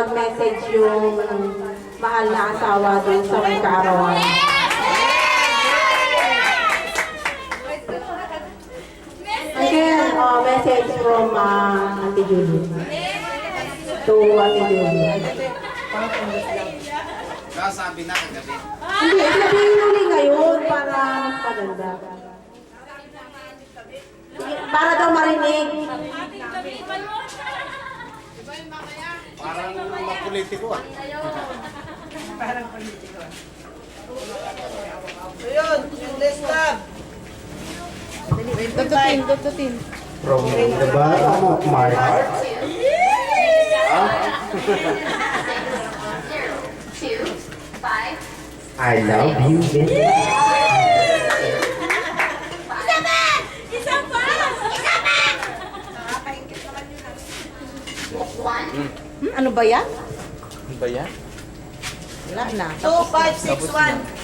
mag-message yung mahal na asawa dun sa may kaarawan. Again, message from Ate Julie. To Ate Julie. Sabi na kagabi. Hindi, sabihin nyo rin ngayon para maganda. Para daw marinig. Parang mapolitiko ah. Parang politiko. So yun, yung desktop. Tututin. From the bottom of my heart. I love you, baby. Ano ba yan? Ano ba yan? Wala na. 2561.